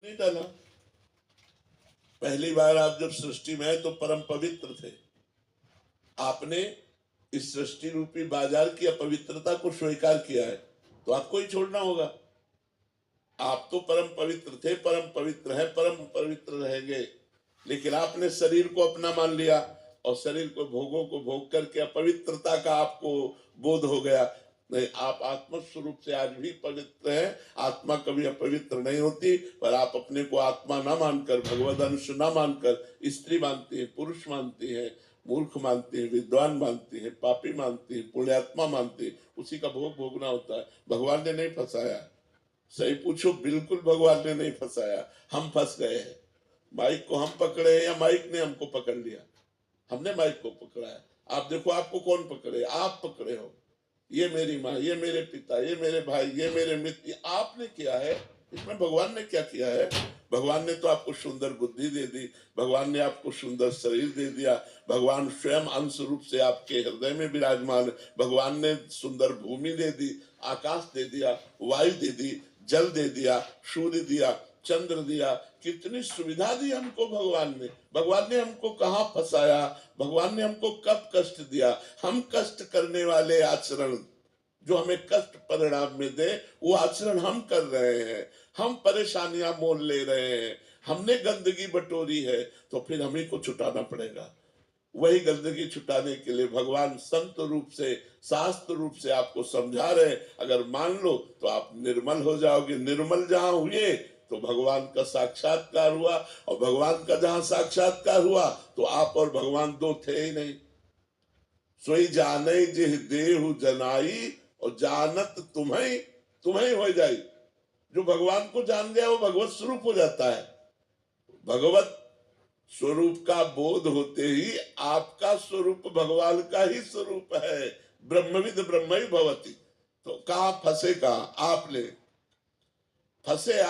नहीं डाला। पहली बार आप जब सृष्टि में आए तो परम पवित्र थे। आपने इस सृष्टि रूपी बाजार की अपवित्रता को स्वीकार किया है, तो आपको ही छोड़ना होगा। आप तो परम पवित्र थे, परम पवित्र है, परम पवित्र रहेंगे, लेकिन आपने शरीर को अपना मान लिया और शरीर को भोगों को भोग करके अपवित्रता का आपको बोध हो गया। नहीं, आप आत्म स्वरूप से आज भी पवित्र हैं। आत्मा कभी अपवित्र नहीं होती, पर आप अपने को आत्मा ना मानकर, भगवद अंश ना मानकर स्त्री मानती है, पुरुष मानती है, मूर्ख मानती है, विद्वान मानती है, पापी मानती है, पुण्यात्मा मानती है, उसी का भोग भोगना होता है। भगवान ने नहीं फंसाया। सही पूछो, बिल्कुल भगवान ने नहीं फंसाया, हम फंस गए हैं। माइक को हम पकड़े हैं या माइक ने हमको पकड़ लिया? हमने माइक को पकड़ा है। आप देखो, आपको कौन पकड़े? आप पकड़े हो। ये मेरी माँ, ये मेरे पिता, ये मेरे भाई, ये मेरे मित्र, आपने किया है। इसमें भगवान ने क्या किया है? भगवान ने तो आपको सुंदर बुद्धि दे दी, भगवान ने आपको सुंदर शरीर दे दिया, भगवान स्वयं अंश रूप से आपके हृदय में विराजमान, भगवान ने सुंदर भूमि दे दी, आकाश दे दिया, वायु दे दी, जल दे दिया, सूर्य दिया, चंद्र दिया, कितनी सुविधा दी हमको भगवान ने। भगवान ने हमको कहाँ फंसाया? भगवान ने हमको कब कष्ट दिया? हम कष्ट करने वाले आचरण जो हमें कष्ट परिणाम में दे, वो आचरण हम कर रहे हैं। हम परेशानियां मोल ले रहे हैं, हमने गंदगी बटोरी है, तो फिर हम ही को छुटाना पड़ेगा। वही गंदगी छुटाने के लिए भगवान संत रूप से, शास्त्र रूप से आपको समझा रहे। अगर मान लो तो आप निर्मल हो जाओगे। निर्मल जहां हुए तो भगवान का साक्षात्कार हुआ, और भगवान का जहां साक्षात्कार हुआ तो आप और भगवान दो थे ही नहीं। सोई जाने जिह देहु जनाई, और जानत तुम्हें तुम्हें हो जाई। जो भगवान को जान गया वो भगवत स्वरूप हो जाता है। भगवत स्वरूप का बोध होते ही आपका स्वरूप भगवान का ही स्वरूप है। ब्रह्मविद ब्रह्म ही भवति। तो कहा फंसे? कहा आपने फंसे।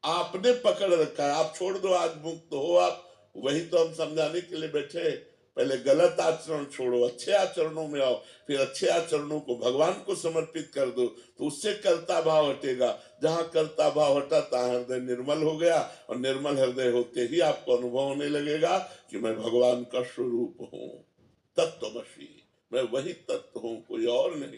आपने पकड़ रखा है। आप छोड़ दो, आज मुक्त हो आप। वही तो हम समझाने के लिए बैठे। पहले गलत आचरण छोड़ो, अच्छे आचरणों में आओ, फिर अच्छे आचरणों को भगवान को समर्पित कर दो, तो उससे कर्ता भाव हटेगा। जहां कर्ता भाव हटा तहां हृदय निर्मल हो गया, और निर्मल हृदय होते ही आपको अनुभव होने लगेगा कि मैं भगवान का स्वरूप हूँ, तत्वमसि। मैं वही तत्व हूँ, कोई और नहीं।